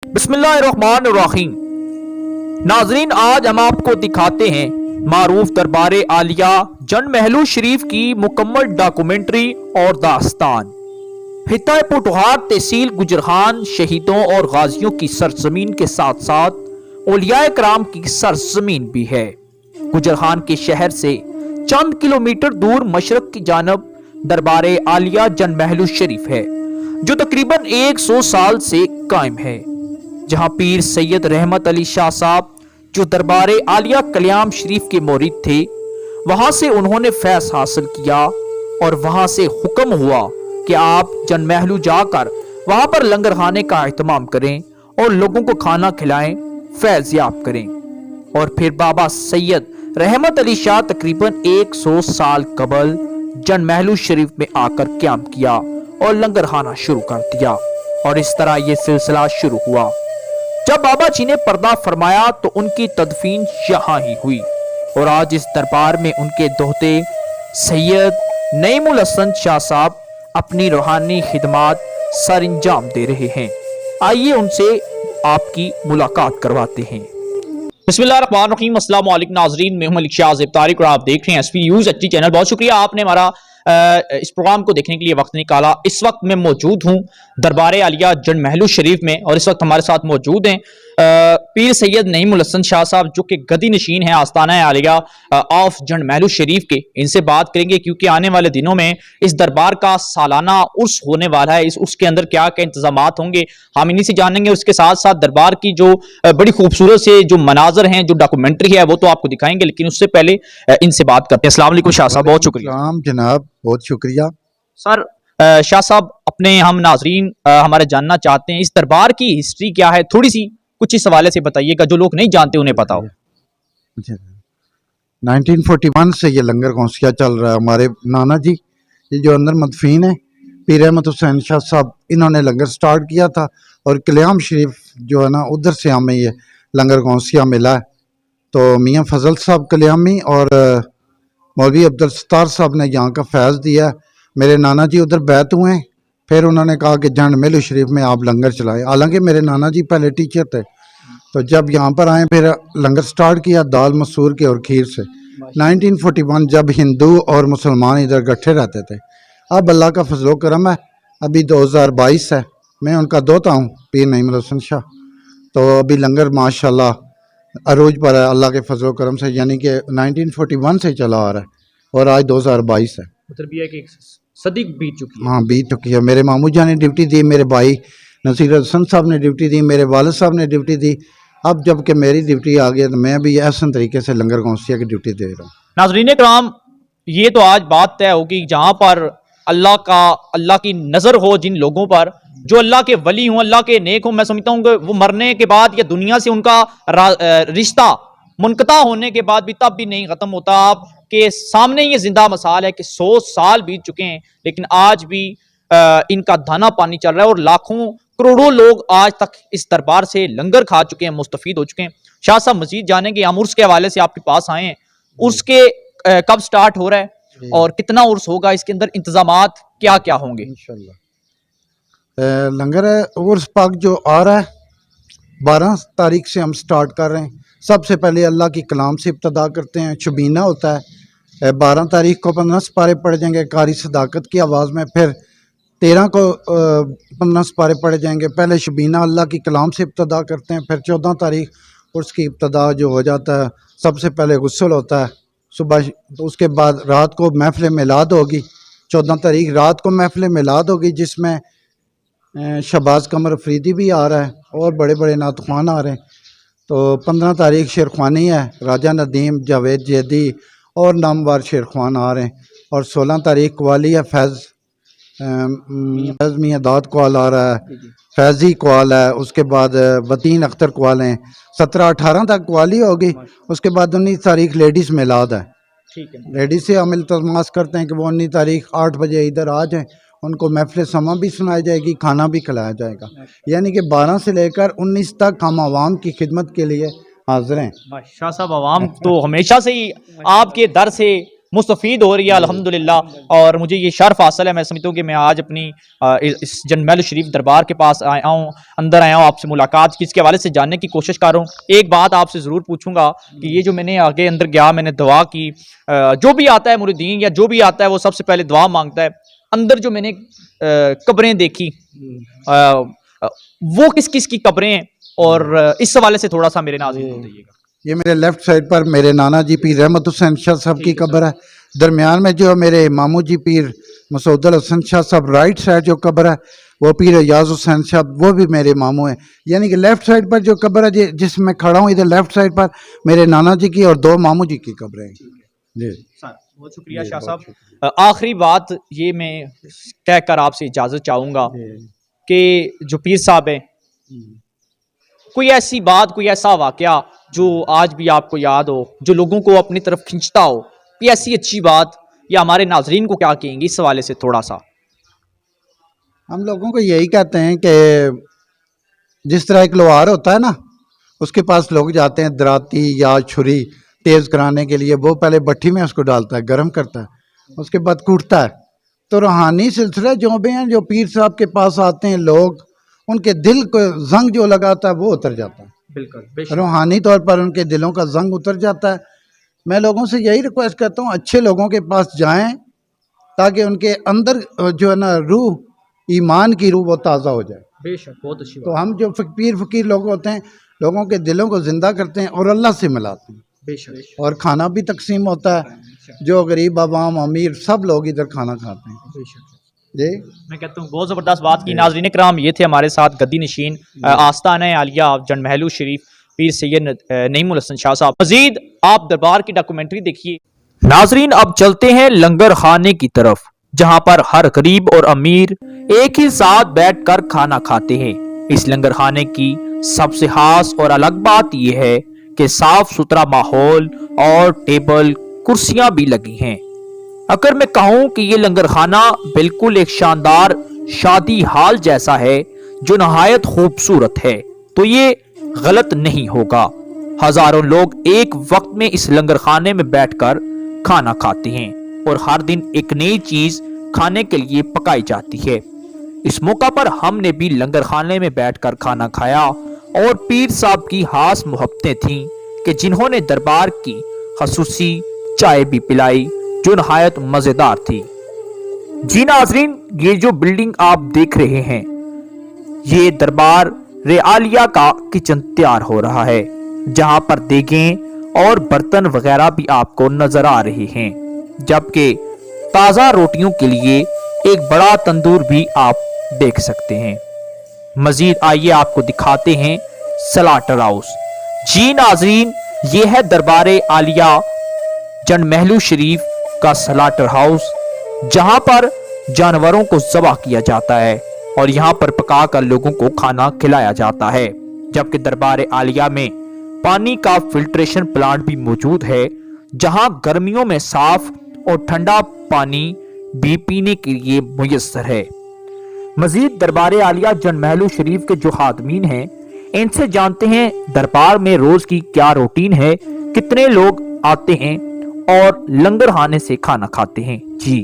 बिस्मिल्लाहिर्रहमानिर्रहीम। नाजरीन, आज हम आपको दिखाते हैं मारूफ दरबारे आलिया जन महलू शरीफ की मुकम्मल डॉक्यूमेंट्री और दास्तान। हित्ता पुटहार तहसील गुजरहान शहीदों और गाजियों की सरजमीन के साथ साथ औलियाए कराम की सरजमीन भी है। गुजरहान के शहर से चंद किलोमीटर दूर मशरक की जानब दरबारे आलिया जन महलू शरीफ है, जो तकरीबन 100 साल से कायम है, जहां पीर सैयद रहमत अली शाह साहब, जो दरबारे आलिया कल्याम शरीफ के मुरीद थे, वहां से उन्होंने फैज हासिल किया और वहां से हुक्म हुआ कि आप जन महलू जाकर वहां पर लंगर खाने का एहतमाम करें और लोगों को खाना खिलाएं, फैज याब करें। और फिर बाबा सैयद रहमत अली शाह तकरीबन 100 साल कबल जन महलू शरीफ में आकर क्याम किया और लंगर खाना शुरू कर दिया, और इस तरह यह सिलसिला शुरू हुआ। जब बाबा जी ने पर्दा फरमाया तो उनकी तदफीन यहाँ ही हुई, और आज इस दरबार में उनके दोहते सैयद नईमुल हसन शाह साहब अपनी रूहानी खिदमात सरंजाम दे रहे हैं। आइए उनसे आपकी मुलाकात करवाते हैं। बिस्मिल्लाहिर्रहमानिर्रहीम। अस्सलाम वालेकुम नाजरीन, मैं हूं मलिक शाह तारिक और आप देख रहे हैं एसपी न्यूज़ एचडी चैनल। बहुत शुक्रिया आपने हमारा इस प्रोग्राम को देखने के लिए वक्त निकाला। इस वक्त मैं मौजूद हूं दरबारे आलिया जन महलू शरीफ में, और इस वक्त हमारे साथ मौजूद हैं पीर सैयद नईमुल हसन शाह साहब, जो कि गदी नशीन है आस्ताना आलिया ऑफ जन महलू शरीफ के। इनसे बात करेंगे क्योंकि आने वाले दिनों में इस दरबार का सालाना उर्स होने वाला है। उसके अंदर क्या क्या इंतजाम होंगे हम इन्हीं से जानेंगे। उसके साथ साथ दरबार की जो बड़ी खूबसूरत से जो मनाजर हैं, जो डॉक्यूमेंट्री है, वो तो आपको दिखाएंगे, लेकिन उससे पहले इनसे बात करते हैं। अस्सलाम वालेकुम शाह साहब, बहुत शुक्रिया। जनाब, बहुत शुक्रिया सर, शाह साहब, अपने हम नाजरीन हमारे जानना चाहते हैं इस दरबार की हिस्ट्री क्या है, थोड़ी सी कुछ इस हवाले से बताइएगा, जो लोग नहीं जानते उन्हें पता हो। 1941 से ये लंगर कौंसिया चल रहा है। हमारे नाना जी, ये जो अंदर मदफीन है, पीर अहमद हुसैन शाह साहब, इन्होंने लंगर स्टार्ट किया था, और कल्याम शरीफ जो है ना, उधर से हमें ये लंगर कौंसिया मिला है। तो मियाँ फजल साहब कल्यामी और मौलवी अब्दुल सत्तार साहब ने यहाँ का फैज़ दिया। मेरे नाना जी उधर बैत हुए, फिर उन्होंने कहा कि जन महलू शरीफ में आप लंगर चलाएं। हालांकि मेरे नाना जी पहले टीचर थे, तो जब यहाँ पर आए फिर लंगर स्टार्ट किया दाल मसूर के और खीर से। 1941 जब हिंदू और मुसलमान इधर इकट्ठे रहते थे। अब अल्लाह का फजलो करम है, अभी 2022 है, मैं उनका दोता हूँ पीर नईमुल हसन शाह। तो अभी लंगर माशाल्लाह अरूज पर है अल्लाह के फजलो करम से, यानी कि 1941 से चला आ रहा है, और आज 2022 है। मतलब भी है कि सदी बीत चुकी है। हाँ, बीत चुकी है। मेरे मामू जान ने ड्यूटी दी, मेरे भाई नसीर हसन साहब ने ड्यूटी दी, मेरे वालिद साहब ने ड्यूटी दी। अब जबकि मेरी ड्यूटी आ गई, तो मैं भी ऐसा तरीके से लंगर कौंसिया की ड्यूटी दे रहा हूँ। नाज़रीन कराम, ये तो आज बात तय होगी जहां पर अल्लाह की नजर हो जिन लोगों पर, जो अल्लाह के वली हों, अल्लाह के नेक हों। मैं समझता हूँ कि वो मरने के बाद या दुनिया से उनका रिश्ता मुनक़ता होने के बाद भी तब भी नहीं खत्म होता। आपके सामने ये जिंदा मिसाल है कि 100 साल बीत चुके हैं, लेकिन आज भी इनका दाना पानी चल रहा है, और लाखों करोड़ों लोग आज तक इस दरबार से लंगर खा चुके हैं, मुस्तफीद हो चुके हैं। शाह साहब, मजीद जानेंगे, हम उर्स के हवाले से आपके पास आए हैं। उर्स के कब स्टार्ट हो रहा है और कितना उर्स होगा, इसके अंदर इंतजामात क्या क्या होंगे? इंशाल्लाह लंगर उर्स पाक जो आ रहा है 12 तारीख से हम स्टार्ट कर रहे हैं। सबसे पहले अल्लाह की कलाम से इब्तदा करते हैं, शबीना होता है। 12 तारीख को 15 सिपारे पढ़ जाएंगे कारी सदाकत की आवाज़ में। फिर 13 को 15 सिपारे पढ़े जाएंगे। पहले शबीना अल्लाह की कलाम से इब्तदा करते हैं। फिर 14 तारीख उसकी इब्तदा जो हो जाता है, सबसे पहले गुस्ल होता है सुबह, तो उसके बाद रात को महफिल मिलाद होगी। 14 तारीख रात को महफिल मिलाद होगी, जिसमें शहबाज कमर अफरीदी भी आ रहा है और बड़े बड़े नातख्वान आ रहे हैं। तो 15 तारीख शेरख्वानी है, राजा नदीम, जावेद जैदी और नामवार शेरख्वान आ रहे हैं। और 16 तारीख कवाली है, फैज़ मियाँ दाद कवाल आ रहा है, फैज़ी कवाल है, उसके बाद वतीन अख्तर कवाल हैं। 17-18 तक कवाली होगी। उसके बाद 19 तारीख लेडीज़ मिलाद है। लेडीज़ से हम इल्तमास करते हैं कि वो 19 तारीख 8 बजे इधर आ जाएँ, उनको महफिल समा भी सुनाई जाएगी, खाना भी खिलाया जाएगा। यानी कि 12 से लेकर 19 तक हम आवाम की खिदमत के लिए हाजिर हैं। शाह साहब, आवाम तो हमेशा से ही आपके दर से मुस्तफ़ीद हो रही है अल्हम्दुलिल्लाह। और मुझे ये शर्फ हासिल है, मैं समझता हूँ कि मैं आज अपनी इस जन महल शरीफ दरबार के पास आया हूँ, अंदर आया हूँ, आपसे मुलाकात की, इसके हवाले से जानने की कोशिश कर रहा हूँ। एक बात आपसे ज़रूर पूछूंगा कि ये जो मैंने आगे अंदर गया, मैंने दुआ की, जो भी आता है मुरीदीन या जो भी आता है वो सबसे पहले दुआ मांगता है। अंदर जो मैंने कब्रें देखी, वो किस किस की कब्रें हैं, और इस हवाले से थोड़ा सा मेरे नाज़रीन को बताइएगा। ये मेरे लेफ्ट साइड पर मेरे नाना जी पीर रहमत हुसैन शाह साहब की कब्र है। दरमियान में जो मेरे मामू जी पीर मसूदुल हसन शाह साहब, राइट साइड जो कब्र है वो पीर याज हुसैन शाह, वो भी मेरे मामू हैं। यानी कि लेफ्ट साइड पर जो कब्र है जिसमें खड़ा हूँ, इधर लेफ्ट साइड पर मेरे नाना जी की और दो मामू जी की कब्र है जी। बहुत शुक्रिया शाह साहब। आखिरी बात ये मैं कहकर आपसे इजाज़त चाहूँगा कि जो पीर साहब हैं, कोई ऐसी बात, कोई ऐसा वाकया जो आज भी आपको याद हो, जो लोगों को अपनी तरफ खींचता हो, कोई ऐसी अच्छी बात, या हमारे नाजरीन को क्या कहेंगे इस हवाले से थोड़ा सा। हम लोगों को यही कहते हैं कि जिस तरह एक लोहार होता है ना, उसके पास लोग जाते हैं दराती या छुरी तेज कराने के लिए, वो पहले भट्ठी में उसको डालता है, गर्म करता है, उसके बाद कूटता है। तो रूहानी सिलसिले जो भी हैं, जो पीर साहब के पास आते हैं लोग, उनके दिल को जंग जो लगाता है वो उतर जाता है। बिल्कुल, रूहानी तौर पर उनके दिलों का जंग उतर जाता है। मैं लोगों से यही रिक्वेस्ट करता हूँ, अच्छे लोगों के पास जाएं ताकि उनके अंदर जो है ना रूह, ईमान की रूह, वो ताज़ा हो जाए। बेशक, बहुत अच्छी तो हम जो पीर फकीर लोग होते हैं, लोगों के दिलों को जिंदा करते हैं और अल्लाह से मिलाते हैं। बेशक, और खाना भी तकसीम होता है, जो गरीब आवाम अमीर सब लोग इधर खाना खाते हैं जी। मैं कहता हूँ बहुत ज़बरदस्त बात की। नाज़रीन कराम, ये थे हमारे साथ गद्दी नशीन आस्ताना आलिया जन महलू शरीफ पीर सैयद नईमुल हसन शाह साहब। मजीद आप दरबार की डॉक्यूमेंट्री देखिए। नाजरीन, अब चलते हैं लंगर खाने की तरफ, जहां पर हर गरीब और अमीर एक ही साथ बैठकर खाना खाते हैं। इस लंगर खाने की सबसे खास और अलग बात यह है कि साफ सुथरा माहौल और टेबल कुर्सियां भी लगी हैं। अगर मैं कहूं कि ये लंगर खाना बिल्कुल एक शानदार शादी हाल जैसा है जो नहायत खूबसूरत है, तो ये गलत नहीं होगा। हजारों लोग एक वक्त में इस लंगर खाने में बैठकर खाना खाते हैं और हर दिन एक नई चीज खाने के लिए पकाई जाती है। इस मौका पर हमने भी लंगर खाने में बैठकर खाना खाया और पीर साहब की खास मोहब्बतें थीं कि जिन्होंने दरबार की खसूसी चाय भी पिलाई जो नहायत मजेदार थी। जी नाजरीन, ये जो बिल्डिंग आप देख रहे हैं, ये दरबार रेआलिया का किचन तैयार हो रहा है, जहां पर देगें और बर्तन वगैरह भी आपको नजर आ रहे हैं, जबकि ताज़ा रोटियों के लिए एक बड़ा तंदूर भी आप देख सकते हैं। मजीद आइए आपको दिखाते हैं सलाटर हाउस। जी नाजरीन, ये है दरबार आलिया जन महलू शरीफ का सलाटर हाउस, जहां पर जानवरों को ज़बह किया जाता है और यहां पर पकाकर लोगों को खाना खिलाया जाता है। जबकि दरबार आलिया में पानी का फिल्ट्रेशन प्लांट भी मौजूद है, जहां गर्मियों में साफ और ठंडा पानी भी पीने के लिए मुयस्सर है। मजीद दरबार आलिया जन महलू शरीफ के जो खादमीन हैं, इनसे जानते हैं दरबार में रोज की क्या रूटीन है, कितने लोग आते हैं और लंगर खाने से खाना खाते हैं। जी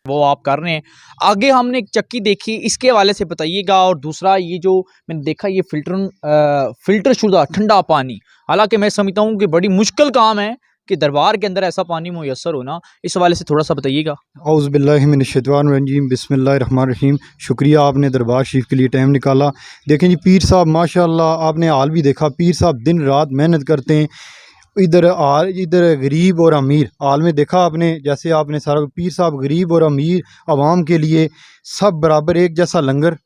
वो आप कर रहे हैं। आगे हमने एक चक्की देखी, इसके हवाले से बताइएगा। और दूसरा ये जो मैंने देखा, ये फिल्टर शुदा ठंडा पानी, हालांकि मैं समझता हूँ कि बड़ी मुश्किल काम है कि दरबार के अंदर ऐसा पानी मुयस्सर होना, इस हवाले से थोड़ा सा बताइएगा। औज़ुबिल्लाहिमिनश्शैतानिर्रजीम, बिस्मिल्लाहिर्रहमानिर्रहीम। शुक्रिया, आपने दरबार शरीफ के लिए टाइम निकाला। देखें जी, पीर साहब माशाल्लाह, आपने हाल भी देखा, पीर साहब दिन रात मेहनत करते हैं। इधर गरीब और अमीर हाल में देखा आपने, जैसे आपने सारा पीर साहब गरीब और अमीर आवाम के लिए सब बराबर एक जैसा लंगर,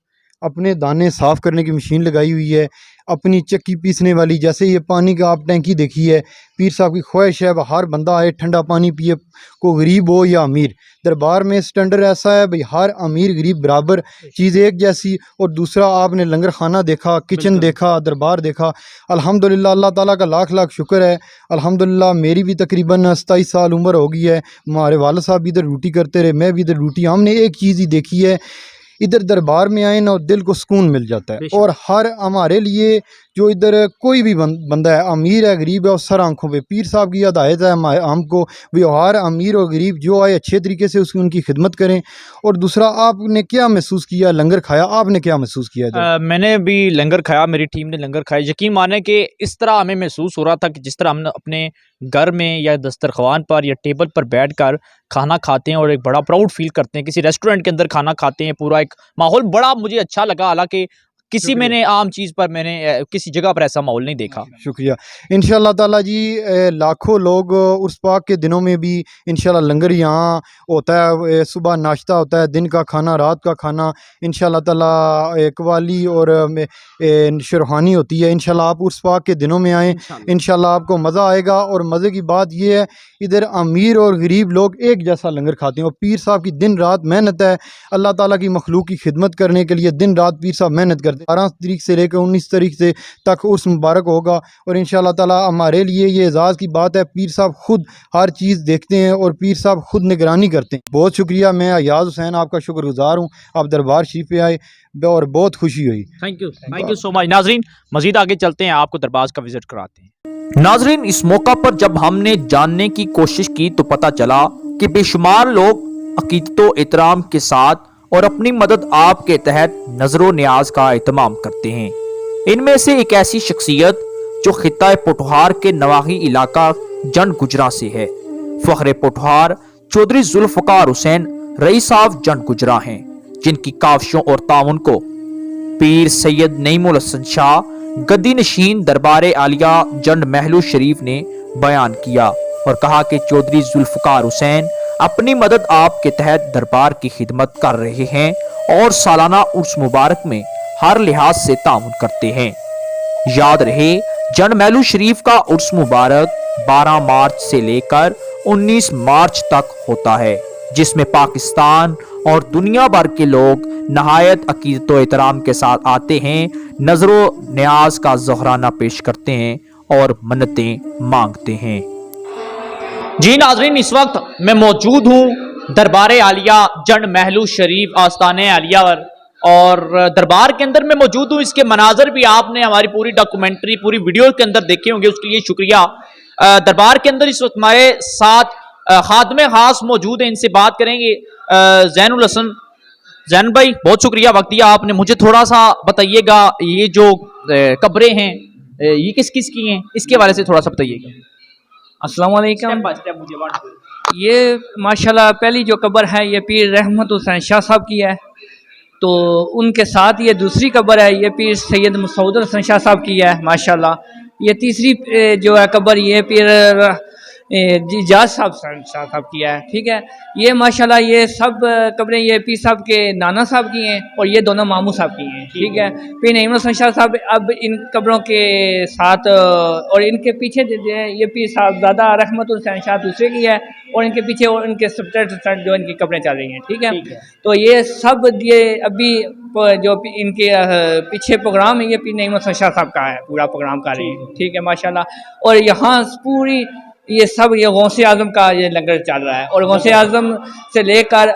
अपने दाने साफ़ करने की मशीन लगाई हुई है, अपनी चक्की पीसने वाली, जैसे ये पानी का आप टैंकी देखी है। पीर साहब की ख्वाहिश है हर बंदा आए ठंडा पानी पिए, को गरीब हो या अमीर। दरबार में स्टैंडर्ड ऐसा है भाई, हर अमीर गरीब बराबर, चीज़ एक जैसी। और दूसरा आपने लंगर खाना देखा, किचन देखा, दरबार देखा। अल्हम्दुलिल्लाह, अल्लाह ताला का लाख लाख शुक्र है। अल्हम्दुलिल्लाह, मेरी भी तकरीबन 27 साल उम्र हो गई है। हमारे वालिद साहब भी इधर ड्यूटी करते रहे, मैं भी इधर ड्यूटी। हमने एक चीज़ ही देखी है, इधर दरबार में आए ना, और दिल को सुकून मिल जाता है। और हर हमारे लिए जो इधर कोई भी बंदा है, अमीर है गरीब है, और सर आंखों पे पीर साहब की हदायत है हमको व्यवहार अमीर और गरीब जो आए अच्छे तरीके से उसकी उनकी खिदमत करें। और दूसरा, आपने क्या महसूस किया, लंगर खाया, आपने क्या महसूस किया इधर? मैंने भी लंगर खाया, मेरी टीम ने लंगर खाया। यकीन माने कि इस तरह हमें महसूस हो रहा था कि जिस तरह हम अपने घर में या दस्तरखान पर या टेबल पर बैठकर खाना खाते हैं और एक बड़ा प्राउड फील करते हैं, किसी रेस्टोरेंट के अंदर खाना खाते हैं, पूरा एक माहौल बड़ा मुझे अच्छा लगा। हालांकि किसी मैंने आम चीज़ पर मैंने किसी जगह पर ऐसा माहौल नहीं देखा। शुक्रिया। इंशाल्लाह ताला जी लाखों लोग उर्स पाक के दिनों में भी इंशाल्लाह लंगर यहाँ होता है, सुबह नाश्ता होता है, दिन का खाना, रात का खाना, इंशाल्लाह ताला कवाली और शुरहानी होती है। इंशाल्लाह आप उर्स पाक के दिनों में आएँ, इंशाल्लाह आपको मज़ा आएगा। और मज़े की बात ये है, इधर अमीर और गरीब लोग एक जैसा लंगर खाते हैं। और पीर साहब की दिन रात मेहनत है, अल्लाह ताला की मखलूक की खिदमत करने के लिए दिन रात पीर साहब मेहनत करते हैं। 12 तारीख से लेकर 19 तारीख से तक उर्स मुबारक होगा। और इंशाल्लाह ताला हमारे लिए ये एजाज़ की बात है, पीर साहब खुद हर चीज़ देखते हैं और पीर साहब खुद निगरानी करते हैं। बहुत शुक्रिया, मैं अयाज़ हुसैन आपका शुक्रगुजार हूँ, आप दरबार शरीफ पे आए और बहुत खुशी हुई। Thank you so much. नाजरीन, मजीद आगे चलते हैं, आपको दरबार का विजिट कराते हैं। नाजरीन, इस मौका पर जब हमने जानने की कोशिश की तो पता चला कि बेशुमार लोग अकीदतो एहतराम के साथ और अपनी मदद आपके तहत नजरो न्याज का एहतमाम करते हैं। इनमें से एक ऐसी शख्सियत जो खित्ता पोठहार के नवाही इलाका जन गुजरा से है। फखरे पोठहार चौधरी जुल्फकार हुसैन रईस साहब जन गुजरा हैं, जिनकी काविशों और ताउन को पीर सैयद नईमुल हसन शाह गद्दी नशीन दरबार आलिया जंड महलू शरीफ ने बयान किया और कहा कि चौधरी जुल्फकार हुसैन अपनी मदद आपके तहत दरबार की खिदमत कर रहे हैं और सालाना उर्स मुबारक में हर लिहाज से ताउन करते हैं। याद रहे, जंड महलू शरीफ का उर्स मुबारक 12 मार्च से लेकर 19 मार्च तक होता है, जिसमें पाकिस्तान और दुनिया भर के लोग नहायत अकीदत व एहतराम के साथ आते हैं, नजरो न्याज का ज़ोहराना पेश करते हैं और मन्नतें मांगते हैं। जी नाजरीन, इस वक्त मैं मौजूद हूँ दरबार आलिया जंड महलू शरीफ आस्ताने आलिया पर, और दरबार के अंदर मैं मौजूद हूँ। इसके मनाजर भी आपने हमारी पूरी डॉक्यूमेंट्री पूरी वीडियो के अंदर देखे होंगे, उसके लिए शुक्रिया। दरबार के अंदर इस वक्त हमारे साथ खादमे खास मौजूद हैं, इनसे बात करेंगे। जैनुल हसन, जैन भाई बहुत शुक्रिया वक्त दिया आपने। मुझे थोड़ा सा बताइएगा, ये जो कब्रें हैं ये किस किस की हैं, इसके बारे से थोड़ा सा बताइएगा। अस्सलाम वालेकुम। ये माशाल्लाह पहली जो कब्र है ये पीर रहमत हुसैन शाह साहब की है, तो उनके साथ ये दूसरी कब्र है ये पीर सैयद मसूद हसन शाह साहब की है माशाल्लाह। ये तीसरी जो है कब्र ये पीर जाज साहब शाह साहब की है। ठीक है, ये माशाल्लाह ये सब कब्रें ये पीर साहब के नाना साहब की हैं और ये दोनों मामू साहब की हैं। ठीक है, पीर नईमुल हसन शाह साहब अब इन कब्रों के साथ और इनके पीछे ये पीर साहबजादा रहमत हुसैन शाह दूसरे की है और इनके पीछे और इनके सबसेट जो इनकी कब्रें चल रही हैं। ठीक है, तो ये सब ये अभी जो इनके पीछे प्रोग्राम है ये पीर नईमुल हसन शाह साहब का है, पूरा प्रोग्राम कर रहे हैं। ठीक है माशाल्लाह। और यहाँ पूरी ये सब ये गौसे आज़म का ये लंगर चल रहा है और गौसे आज़म से लेकर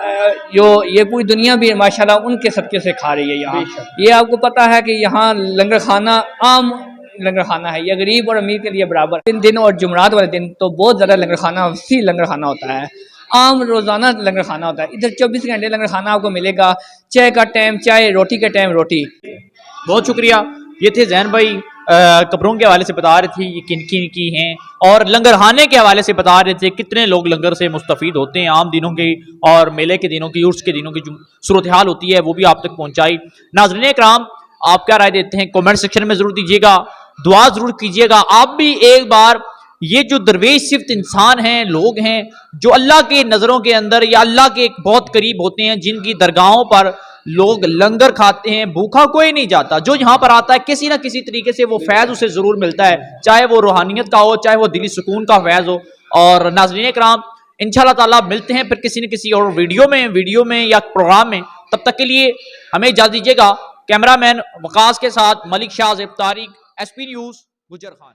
जो ये पूरी दुनिया भी माशाल्लाह उनके सदक़े से खा रही है। यहाँ ये आपको पता है कि यहाँ लंगर खाना आम लंगर खाना है, ये गरीब और अमीर के लिए बराबर। दिन और जुमरात वाले दिन तो बहुत ज़्यादा लंगर खाना, वसी लंगर खाना होता है। आम रोज़ाना लंगर खाना होता है, इधर 24 घंटे लंगर खाना आपको मिलेगा। चाय का टाइम चाय, रोटी का टाइम रोटी। बहुत शुक्रिया। ये थे जैन भाई, कब्रों के हवाले से बता रहे थे ये किन किन की हैं, और लंगर खाने के हवाले से बता रहे थे कितने लोग लंगर से मुस्तफ़ीद होते हैं आम दिनों के और मेले के दिनों की, उर्स के दिनों की जो सूरत हाल होती है वो भी आप तक पहुँचाई। नाज़रीन इकराम, आप क्या राय देते हैं कमेंट सेक्शन में ज़रूर दीजिएगा, दुआ ज़रूर कीजिएगा। आप भी एक बार ये जो दरवेश सिर्फ इंसान हैं, लोग हैं जो अल्लाह के नज़रों के अंदर या अल्लाह के बहुत करीब होते हैं, जिनकी दरगाहों पर लोग लंगर खाते हैं, भूखा कोई नहीं जाता। जो यहाँ पर आता है किसी ना किसी तरीके से वो फैज़ उसे ज़रूर मिलता है, चाहे वो रूहानियत का हो, चाहे वो दिली सुकून का फैज़ हो। और नाज़रीन इकराम, इंशाअल्लाह ताला मिलते हैं फिर किसी न किसी और वीडियो में या प्रोग्राम में। तब तक के लिए हमें इजाज़त दीजिएगा। कैमरामैन वकास के साथ मलिक शाह ज़ेब तारिक, SP न्यूज़, गुजर खान।